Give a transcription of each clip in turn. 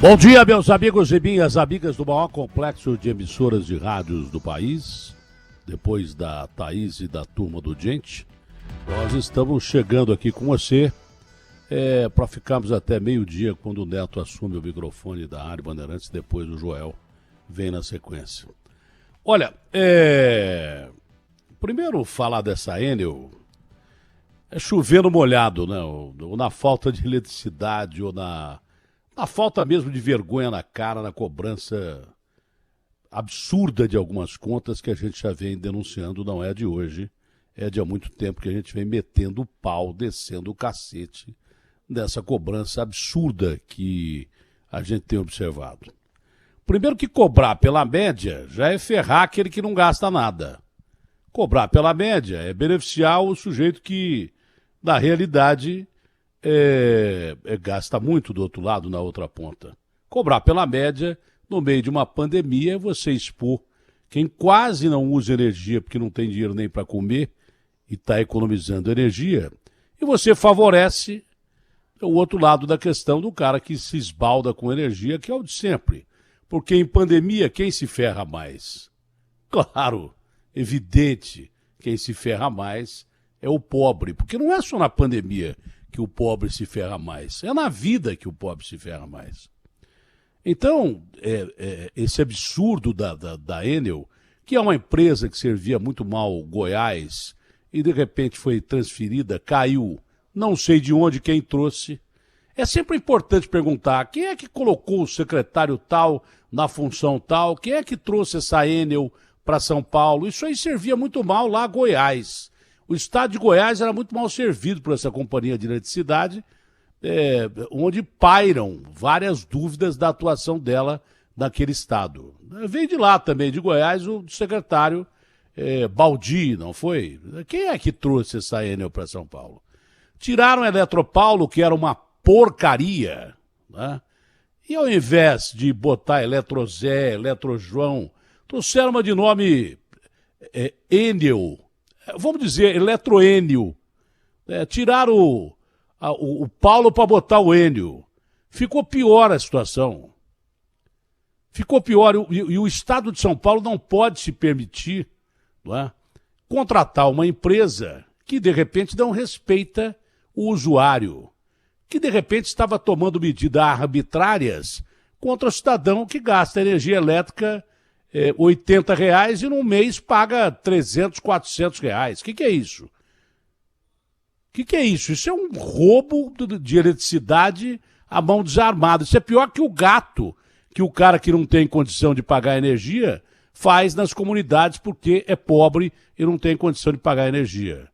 Bom dia, meus amigos e minhas amigas do maior complexo de emissoras de rádios do país. Depois da Thaís e da turma do Gente, nós estamos chegando aqui com você para ficarmos até meio-dia, quando o Neto assume o microfone da Rádio Bandeirantes, depois o Joel vem na sequência. Olha, primeiro falar dessa Enel, é chover no molhado, né? Ou na falta de eletricidade, ou na falta mesmo de vergonha na cara, na cobrança absurda de algumas contas que a gente já vem denunciando, não é de hoje, é de há muito tempo que a gente vem metendo o pau, descendo o cacete dessa cobrança absurda que a gente tem observado. Primeiro que cobrar pela média já é ferrar aquele que não gasta nada. Cobrar pela média é beneficiar o sujeito que, na realidade, gasta muito do outro lado, na outra ponta. Cobrar pela média, no meio de uma pandemia, é você expor quem quase não usa energia porque não tem dinheiro nem para comer e está economizando energia, e você favorece o outro lado da questão do cara que se esbalda com energia, que é o de sempre. Porque em pandemia, quem se ferra mais? Claro, evidente, quem se ferra mais é o pobre, porque não é só na pandemia que o pobre se ferra mais, é na vida que o pobre se ferra mais. Então, esse absurdo da Enel, que é uma empresa que servia muito mal Goiás e de repente foi transferida, caiu, não sei de onde, quem trouxe. É sempre importante perguntar quem é que colocou o secretário tal na função tal, quem é que trouxe essa Enel para São Paulo. Isso aí servia muito mal lá a Goiás. O estado de Goiás era muito mal servido por essa companhia de eletricidade, onde pairam várias dúvidas da atuação dela naquele estado. Veio de lá também, de Goiás, o secretário Baldi, não foi? Quem é que trouxe essa Enel para São Paulo? Tiraram a Eletropaulo, que era uma porcaria, né? E ao invés de botar Eletrozé, Eletrojoão, trouxeram uma de nome Enel, vamos dizer, Eletroenio. Tiraram o Paulo para botar o Enio. Ficou pior a situação. Ficou pior. E o Estado de São Paulo não pode se permitir, não é, contratar uma empresa que, de repente, não respeita o usuário, que, de repente, estava tomando medidas arbitrárias contra o cidadão que gasta energia elétrica R$80 e num mês paga R$300, R$400. O que é isso? O que é isso? Isso é um roubo de eletricidade à mão desarmada. Isso é pior que o gato que o cara que não tem condição de pagar energia faz nas comunidades porque é pobre e não tem condição de pagar energia.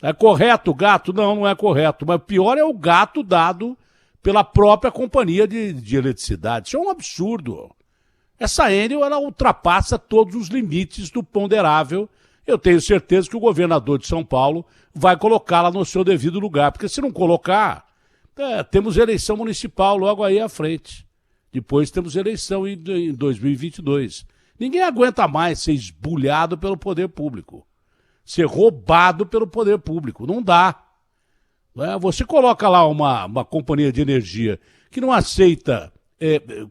É correto o gato? Não, não é correto. Mas pior é o gato dado pela própria companhia de eletricidade. Isso é um absurdo. Essa Enel, ela ultrapassa todos os limites do ponderável. Eu tenho certeza que o governador de São Paulo vai colocá-la no seu devido lugar, porque se não colocar, temos eleição municipal logo aí à frente. Depois temos eleição em 2022. Ninguém aguenta mais ser esbulhado pelo poder público, ser roubado pelo poder público. Não dá. Você coloca lá uma companhia de energia que não aceita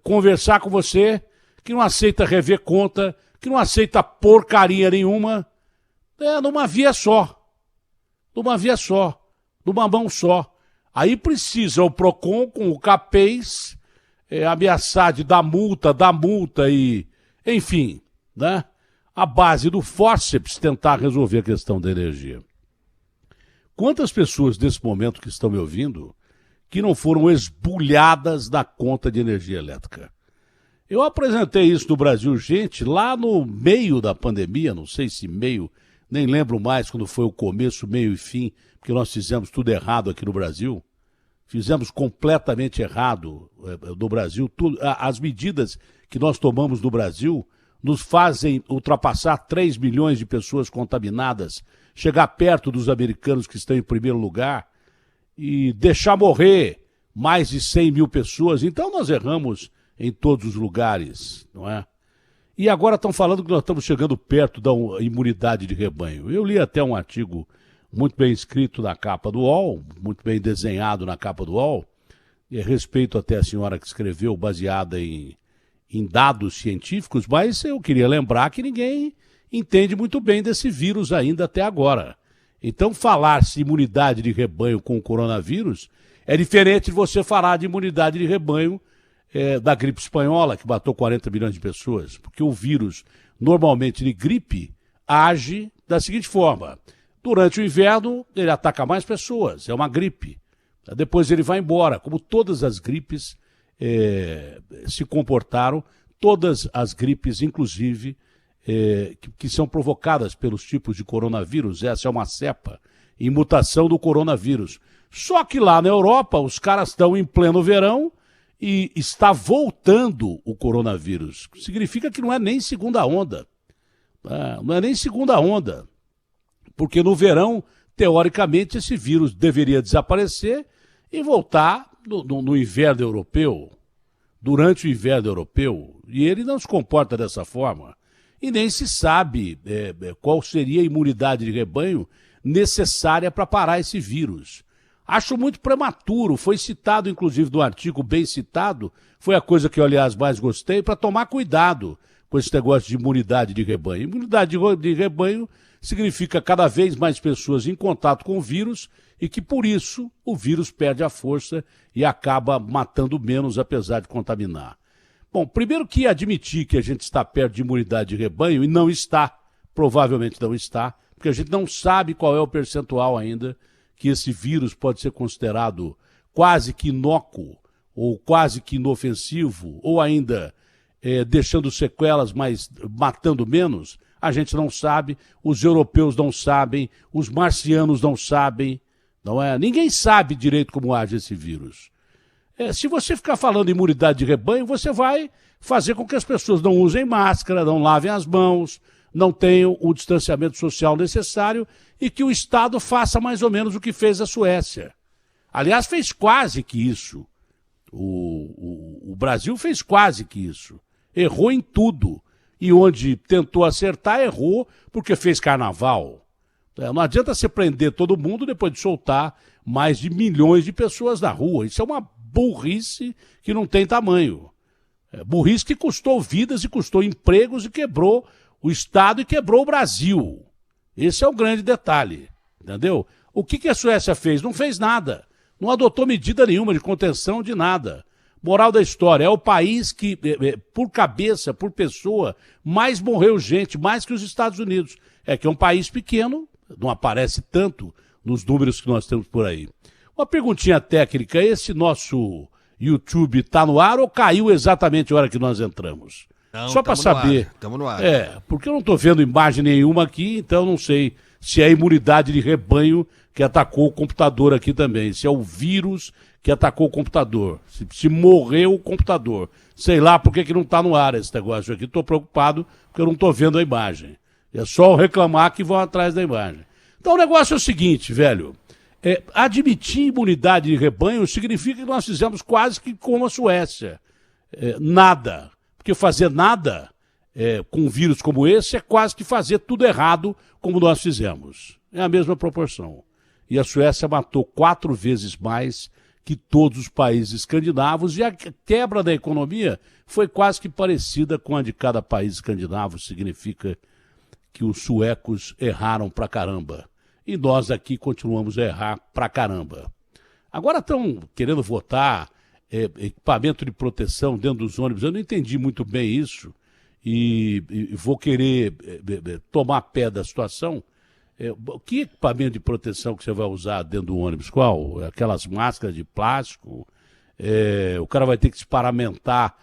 conversar com você, que não aceita rever conta, que não aceita porcaria nenhuma, numa via só. Numa via só. Numa mão só. Aí precisa o PROCON com o CAPES ameaçar de dar multa e, enfim, né? A base do fórceps tentar resolver a questão da energia. Quantas pessoas nesse momento que estão me ouvindo que não foram esbulhadas da conta de energia elétrica? Eu apresentei isso no Brasil, gente, lá no meio da pandemia, não sei se meio, nem lembro mais quando foi o começo, meio e fim, porque nós fizemos tudo errado aqui no Brasil. Fizemos completamente errado no Brasil. As medidas que nós tomamos no Brasil nos fazem ultrapassar 3 milhões de pessoas contaminadas, chegar perto dos americanos que estão em primeiro lugar e deixar morrer mais de 100 mil pessoas. Então nós erramos em todos os lugares, não é? E agora estão falando que nós estamos chegando perto da imunidade de rebanho. Eu li até um artigo muito bem escrito na capa do UOL, muito bem desenhado na capa do UOL, respeito até a senhora que escreveu, baseada em dados científicos, mas eu queria lembrar que ninguém entende muito bem desse vírus ainda até agora. Então, falar-se imunidade de rebanho com o coronavírus é diferente de você falar de imunidade de rebanho da gripe espanhola, que matou 40 milhões de pessoas, porque o vírus, normalmente de gripe, age da seguinte forma: durante o inverno, ele ataca mais pessoas, é uma gripe. Depois ele vai embora, como todas as gripes se comportaram, todas as gripes, inclusive, que são provocadas pelos tipos de coronavírus. Essa é uma cepa em mutação do coronavírus. Só que lá na Europa, os caras estão em pleno verão e está voltando o coronavírus. Significa que não é nem segunda onda. Não é nem segunda onda. Porque no verão, teoricamente, esse vírus deveria desaparecer e voltar no inverno europeu, durante o inverno europeu. E ele não se comporta dessa forma. E nem se sabe qual seria a imunidade de rebanho necessária para parar esse vírus. Acho muito prematuro, foi citado inclusive no artigo, bem citado, foi a coisa que eu, aliás, mais gostei, para tomar cuidado com esse negócio de imunidade de rebanho. Imunidade de rebanho significa cada vez mais pessoas em contato com o vírus e que, por isso, o vírus perde a força e acaba matando menos, apesar de contaminar. Bom, primeiro que admitir que a gente está perto de imunidade de rebanho, e não está, provavelmente não está, porque a gente não sabe qual é o percentual ainda que esse vírus pode ser considerado quase que inócuo, ou quase que inofensivo, ou ainda deixando sequelas, mas matando menos. A gente não sabe, os europeus não sabem, os marcianos não sabem, não é? Ninguém sabe direito como age esse vírus. Se você ficar falando em imunidade de rebanho, você vai fazer com que as pessoas não usem máscara, não lavem as mãos, não tenham o distanciamento social necessário e que o Estado faça mais ou menos o que fez a Suécia. Aliás, fez quase que isso. O Brasil fez quase que isso. Errou em tudo. E onde tentou acertar, errou porque fez carnaval. Não adianta você prender todo mundo depois de soltar mais de milhões de pessoas na rua. Isso é uma burrice que não tem tamanho. Burrice que custou vidas e custou empregos e quebrou o Estado e quebrou o Brasil. Esse é o grande detalhe, entendeu? O que a Suécia fez? Não fez nada. Não adotou medida nenhuma de contenção de nada. Moral da história, é o país que, por cabeça, por pessoa, mais morreu gente, mais que os Estados Unidos. É que é um país pequeno, não aparece tanto nos números que nós temos por aí. Uma perguntinha técnica, esse nosso YouTube está no ar ou caiu exatamente a hora que nós entramos? Não, só para saber. Estamos no ar. Porque eu não estou vendo imagem nenhuma aqui, então não sei se é a imunidade de rebanho que atacou o computador aqui também, se é o vírus que atacou o computador, se morreu o computador. Sei lá por que não está no ar esse negócio aqui, estou preocupado porque eu não estou vendo a imagem. É só reclamar que vão atrás da imagem. Então o negócio é o seguinte, velho, admitir imunidade de rebanho significa que nós fizemos quase que como a Suécia. Nada. Porque fazer nada com um vírus como esse é quase que fazer tudo errado como nós fizemos. É a mesma proporção. E a Suécia matou 4 vezes mais que todos os países escandinavos e a quebra da economia foi quase que parecida com a de cada país escandinavo. Significa que os suecos erraram pra caramba. E nós aqui continuamos a errar pra caramba. Agora estão querendo votar equipamento de proteção dentro dos ônibus. Eu não entendi muito bem isso e vou querer tomar pé da situação. Que equipamento de proteção que você vai usar dentro do ônibus? Qual? Aquelas máscaras de plástico? O cara vai ter que se paramentar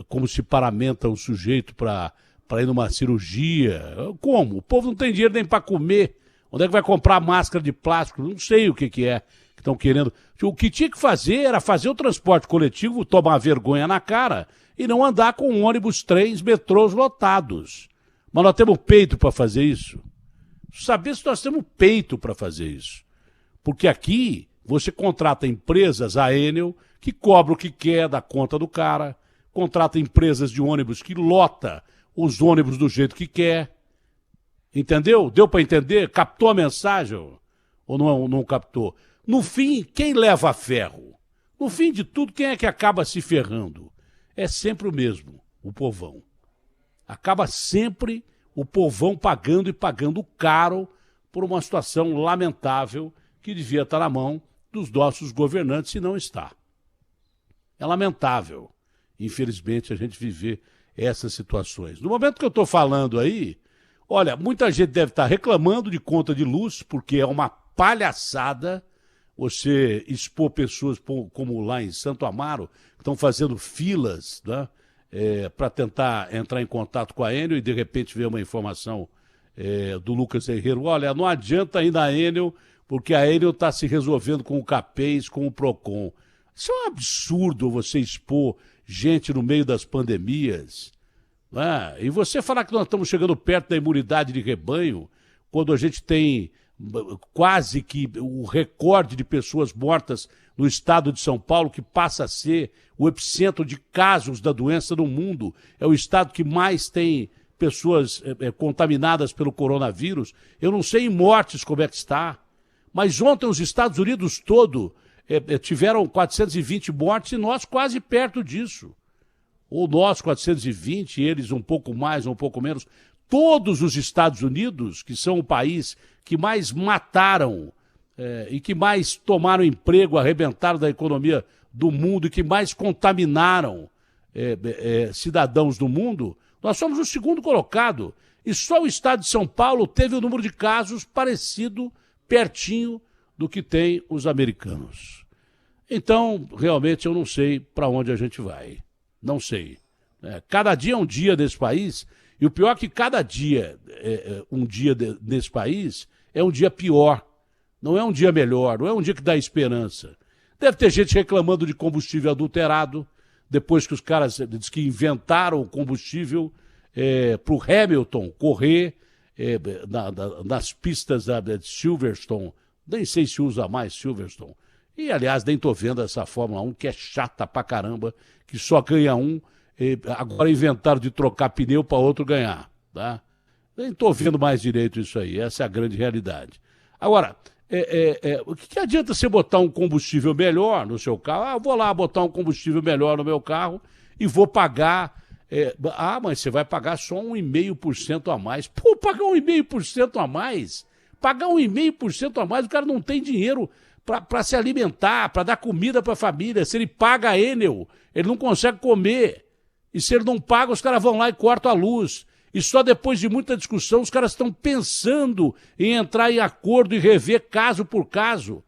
como se paramenta o sujeito para ir numa cirurgia. Como? O povo não tem dinheiro nem para comer. Onde é que vai comprar máscara de plástico? Não sei o que é que estão querendo. O que tinha que fazer era fazer o transporte coletivo, tomar vergonha na cara e não andar com ônibus, trens, metrôs lotados. Mas nós temos peito para fazer isso. Saber se nós temos peito para fazer isso. Porque aqui você contrata empresas, a Enel, que cobra o que quer da conta do cara, contrata empresas de ônibus que lota os ônibus do jeito que quer. Entendeu? Deu para entender? Captou a mensagem? Ou não captou? No fim, quem leva ferro? No fim de tudo, quem é que acaba se ferrando? É sempre o mesmo, o povão. Acaba sempre o povão pagando e pagando caro por uma situação lamentável que devia estar na mão dos nossos governantes e não está. É lamentável, infelizmente, a gente viver essas situações. No momento que eu estou falando aí, olha, muita gente deve estar reclamando de conta de luz, porque é uma palhaçada você expor pessoas como lá em Santo Amaro, que estão fazendo filas, né, para tentar entrar em contato com a Enel e de repente ver uma informação do Lucas Herrero. Olha, não adianta ir na Enel, porque a Enel está se resolvendo com o CAPES, com o PROCON. Isso é um absurdo você expor gente no meio das pandemias. Né? E você falar que nós estamos chegando perto da imunidade de rebanho, quando a gente tem quase que o recorde de pessoas mortas no estado de São Paulo, que passa a ser o epicentro de casos da doença no mundo. É o estado que mais tem pessoas contaminadas pelo coronavírus. Eu não sei em mortes como é que está, mas ontem os Estados Unidos todo tiveram 420 mortes e nós quase perto disso. Ou nós 420, eles um pouco mais, um pouco menos. Todos os Estados Unidos, que são o país que mais mataram e que mais tomaram emprego, arrebentaram da economia do mundo e que mais contaminaram cidadãos do mundo, nós somos o segundo colocado. E só o estado de São Paulo teve o número de casos parecido, pertinho do que tem os americanos. Então, realmente, eu não sei para onde a gente vai. Não sei. Cada dia é um dia nesse país, e o pior é que cada dia, um dia nesse país, é um dia pior. Não é um dia melhor, não é um dia que dá esperança. Deve ter gente reclamando de combustível adulterado, depois que os caras diz que inventaram o combustível para o Hamilton correr nas pistas de Silverstone. Nem sei se usa mais Silverstone. E, aliás, nem estou vendo essa Fórmula 1, que é chata pra caramba, que só ganha um. Agora inventaram de trocar pneu para outro ganhar. Tá? Nem estou vendo mais direito isso aí. Essa é a grande realidade. Agora, o que adianta você botar um combustível melhor no seu carro? Ah, eu vou lá botar um combustível melhor no meu carro e vou pagar. Mas você vai pagar só 1,5% a mais. Pô, pagar 1,5% a mais? Pagar 1,5% a mais, o cara não tem dinheiro para se alimentar, para dar comida para a família. Se ele paga a Enel, ele não consegue comer. E se ele não paga, os caras vão lá e cortam a luz. E só depois de muita discussão, os caras estão pensando em entrar em acordo e rever caso por caso,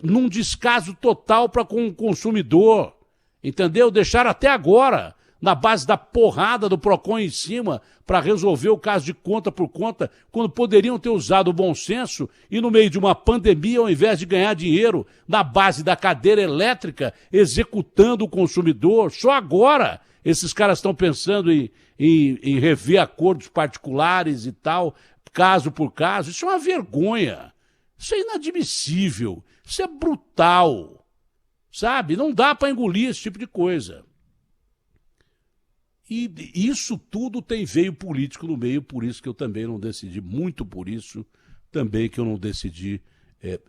num descaso total para com o consumidor. Entendeu? Deixaram até agora, na base da porrada do PROCON em cima, para resolver o caso de conta por conta, quando poderiam ter usado o bom senso e, no meio de uma pandemia, ao invés de ganhar dinheiro na base da cadeira elétrica, executando o consumidor. Só agora esses caras estão pensando em rever acordos particulares e tal, caso por caso. Isso é uma vergonha. Isso é inadmissível. Isso é brutal. Sabe? Não dá para engolir esse tipo de coisa. E isso tudo tem veio político no meio, por isso que eu também não decidi, muito por isso também que eu não decidi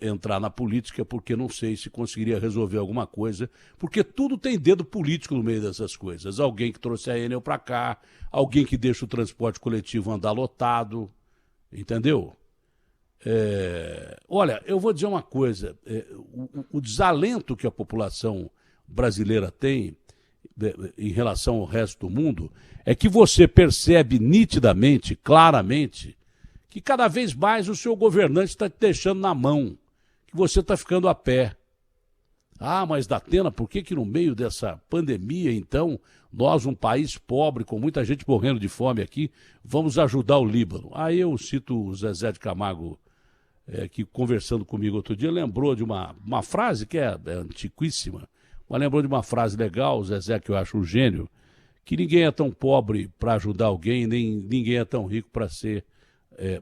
entrar na política, porque não sei se conseguiria resolver alguma coisa, porque tudo tem dedo político no meio dessas coisas. Alguém que trouxe a Enel para cá, alguém que deixa o transporte coletivo andar lotado, entendeu? Olha, eu vou dizer uma coisa, o desalento que a população brasileira tem em relação ao resto do mundo, é que você percebe nitidamente, claramente, que cada vez mais o seu governante está te deixando na mão, que você está ficando a pé. Ah, mas Datena, por que no meio dessa pandemia, então, nós, um país pobre, com muita gente morrendo de fome aqui, vamos ajudar o Líbano? Aí eu cito o Zezé de Camargo, que conversando comigo outro dia, lembrou de uma frase que é antiquíssima, mas lembrou de uma frase legal, o Zezé, que eu acho um gênio, que ninguém é tão pobre para ajudar alguém, nem ninguém é tão rico para ser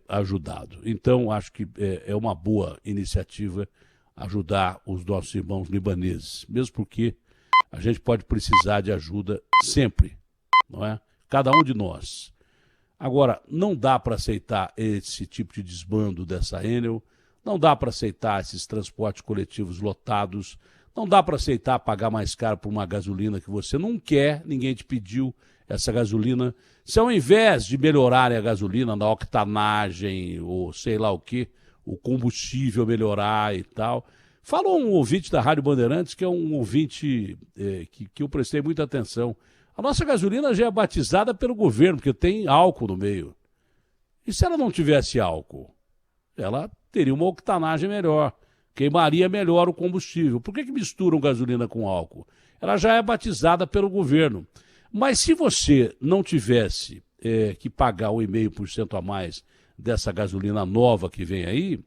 ajudado. Então, acho que é uma boa iniciativa ajudar os nossos irmãos libaneses, mesmo porque a gente pode precisar de ajuda sempre, não é? Cada um de nós. Agora, não dá para aceitar esse tipo de desbando dessa Enel, não dá para aceitar esses transportes coletivos lotados, Não dá para aceitar pagar mais caro por uma gasolina que você não quer, ninguém te pediu essa gasolina. Se ao invés de melhorarem a gasolina na octanagem ou sei lá o que, o combustível melhorar e tal. Falou um ouvinte da Rádio Bandeirantes, que é um ouvinte que eu prestei muita atenção. A nossa gasolina já é batizada pelo governo, porque tem álcool no meio. E se ela não tivesse álcool? Ela teria uma octanagem melhor, queimaria melhor o combustível. Por que misturam gasolina com álcool? Ela já é batizada pelo governo. Mas se você não tivesse que pagar 1,5% a mais dessa gasolina nova que vem aí,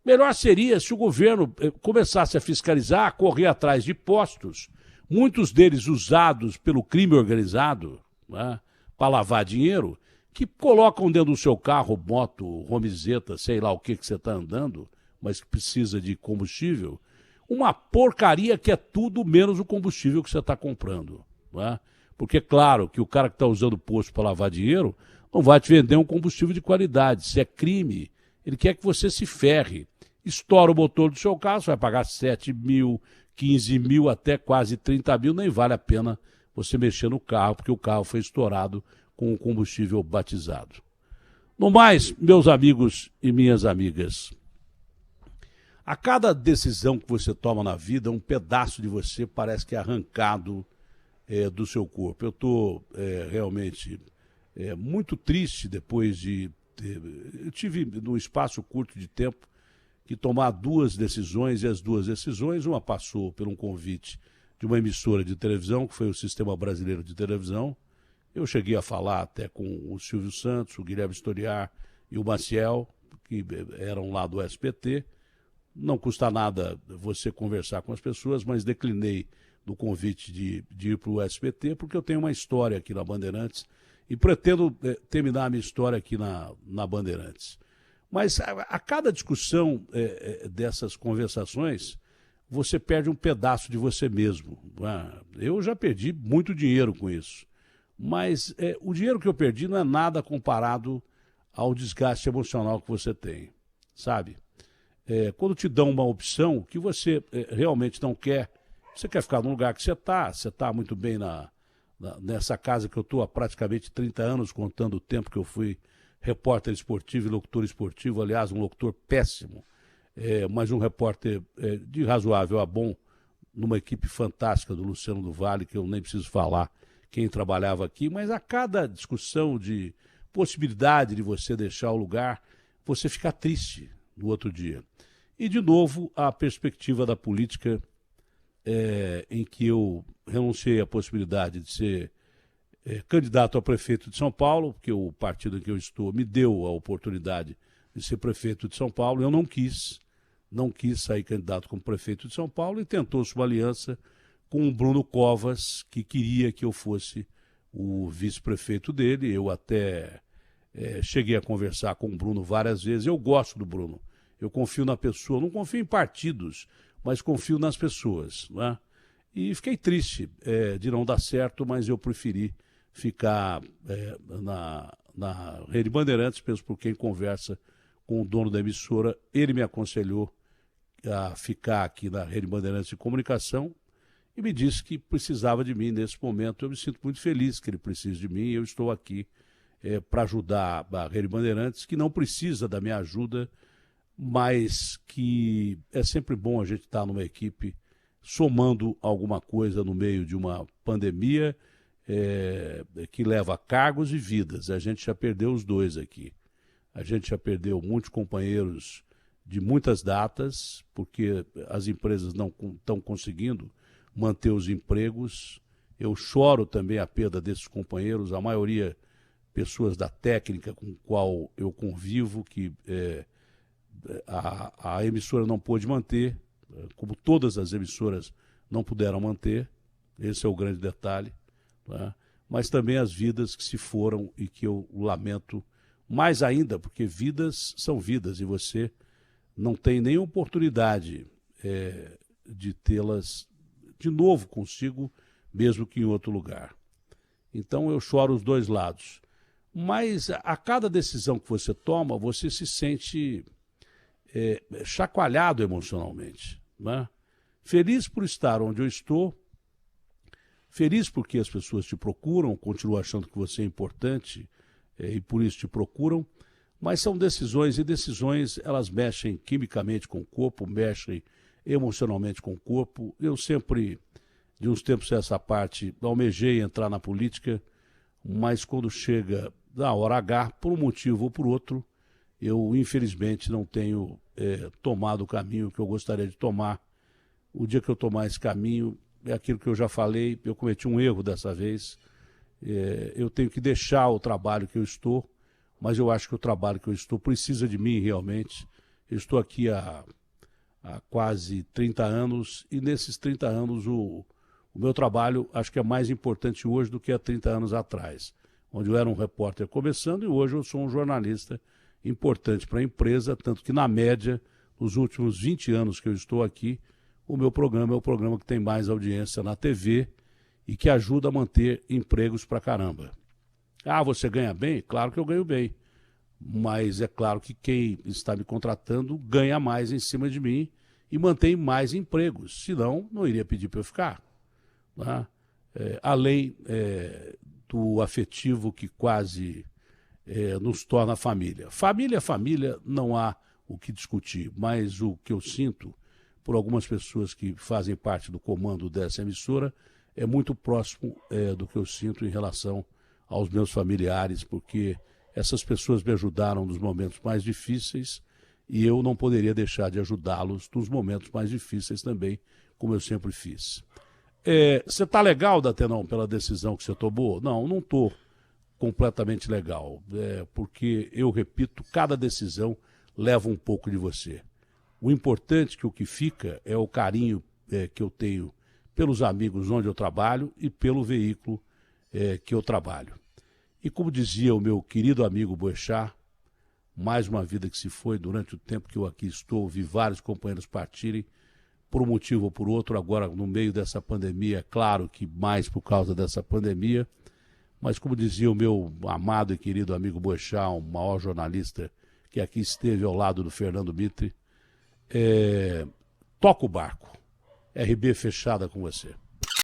melhor seria se o governo começasse a fiscalizar, a correr atrás de postos, muitos deles usados pelo crime organizado, né, para lavar dinheiro, que colocam dentro do seu carro, moto, romizeta, sei lá o que você está andando, mas que precisa de combustível, uma porcaria que é tudo menos o combustível que você está comprando. Né? Porque, claro, que o cara que está usando o posto para lavar dinheiro não vai te vender um combustível de qualidade. Se é crime, ele quer que você se ferre. Estoura o motor do seu carro, você vai pagar 7 mil, 15 mil, até quase 30 mil, nem vale a pena você mexer no carro, porque o carro foi estourado com o combustível batizado. No mais, meus amigos e minhas amigas, a cada decisão que você toma na vida, um pedaço de você parece que é arrancado do seu corpo. Eu estou realmente muito triste depois de... eu tive, num espaço curto de tempo, que tomar duas decisões, e as duas decisões, uma passou por um convite de uma emissora de televisão, que foi o Sistema Brasileiro de Televisão. Eu cheguei a falar até com o Silvio Santos, o Guilherme Storiar e o Maciel, que eram lá do SBT. Não custa nada você conversar com as pessoas, mas declinei do convite de ir para o SBT, porque eu tenho uma história aqui na Bandeirantes e pretendo terminar a minha história aqui na Bandeirantes. Mas a cada discussão dessas conversações, você perde um pedaço de você mesmo. Eu já perdi muito dinheiro com isso. Mas o dinheiro que eu perdi não é nada comparado ao desgaste emocional que você tem, sabe? Quando te dão uma opção que você realmente não quer, você quer ficar no lugar que você está muito bem nessa casa que eu estou há praticamente 30 anos, contando o tempo que eu fui repórter esportivo e locutor esportivo, aliás, um locutor péssimo, mas um repórter de razoável a bom, numa equipe fantástica do Luciano do Vale, que eu nem preciso falar quem trabalhava aqui, mas a cada discussão de possibilidade de você deixar o lugar, você fica triste no outro dia. E, de novo, a perspectiva da política em que eu renunciei à possibilidade de ser candidato a prefeito de São Paulo, porque o partido em que eu estou me deu a oportunidade de ser prefeito de São Paulo. Eu não quis sair candidato como prefeito de São Paulo e tentou-se uma aliança com o Bruno Covas, que queria que eu fosse o vice-prefeito dele. Eu até cheguei a conversar com o Bruno várias vezes. Eu gosto do Bruno, eu confio na pessoa, não confio em partidos, mas confio nas pessoas, né? E fiquei triste de não dar certo, mas eu preferi ficar na Rede Bandeirantes, mesmo por quem conversa com o dono da emissora. Ele me aconselhou a ficar aqui na Rede Bandeirantes de Comunicação e me disse que precisava de mim nesse momento. Eu me sinto muito feliz que ele precise de mim e eu estou aqui para ajudar a Rede Bandeirantes, que não precisa da minha ajuda, mas que é sempre bom a gente estar numa equipe somando alguma coisa no meio de uma pandemia que leva cargos e vidas. A gente já perdeu os dois aqui. A gente já perdeu muitos companheiros de muitas datas, porque as empresas não estão conseguindo manter os empregos. Eu choro também a perda desses companheiros, a maioria pessoas da técnica com qual eu convivo, que a emissora não pôde manter, como todas as emissoras não puderam manter. Esse é o grande detalhe, né? Mas também as vidas que se foram e que eu lamento mais ainda, porque vidas são vidas e você não tem nem oportunidade de tê-las de novo consigo, mesmo que em outro lugar. Então eu choro os dois lados. Mas a cada decisão que você toma, você se sente chacoalhado emocionalmente, né? Feliz por estar onde eu estou, feliz porque as pessoas te procuram, continuam achando que você é importante e por isso te procuram, mas são decisões, e decisões elas mexem quimicamente com o corpo, mexem emocionalmente com o corpo. Eu sempre, de uns tempos a essa parte, almejei entrar na política, mas quando chega da hora H, por um motivo ou por outro, eu infelizmente não tenho tomado o caminho que eu gostaria de tomar. O dia que eu tomar esse caminho, é aquilo que eu já falei, eu cometi um erro dessa vez, eu tenho que deixar o trabalho que eu estou, mas eu acho que o trabalho que eu estou precisa de mim realmente. Eu estou aqui há quase 30 anos e nesses 30 anos o meu trabalho acho que é mais importante hoje do que há 30 anos atrás, onde eu era um repórter começando e hoje eu sou um jornalista importante para a empresa, tanto que na média, nos últimos 20 anos que eu estou aqui, o meu programa é o programa que tem mais audiência na TV e que ajuda a manter empregos pra caramba. Ah, você ganha bem? Claro que eu ganho bem. Mas é claro que quem está me contratando ganha mais em cima de mim e mantém mais empregos. Senão, não iria pedir para eu ficar. Né? Além do afetivo que quase nos torna família. Família é família, não há o que discutir. Mas o que eu sinto por algumas pessoas que fazem parte do comando dessa emissora é muito próximo do que eu sinto em relação aos meus familiares, porque essas pessoas me ajudaram nos momentos mais difíceis e eu não poderia deixar de ajudá-los nos momentos mais difíceis também, como eu sempre fiz. Você está legal, Datenão, pela decisão que você tomou? Não, não estou completamente legal, porque, eu repito, cada decisão leva um pouco de você. O importante que o que fica é o carinho que eu tenho pelos amigos onde eu trabalho e pelo veículo que eu trabalho. E como dizia o meu querido amigo Boechat, mais uma vida que se foi. Durante o tempo que eu aqui estou, vi vários companheiros partirem, por um motivo ou por outro, agora no meio dessa pandemia, claro que mais por causa dessa pandemia, mas como dizia o meu amado e querido amigo Boechat, o maior jornalista que aqui esteve ao lado do Fernando Mitre, toca o barco. RB fechada com você.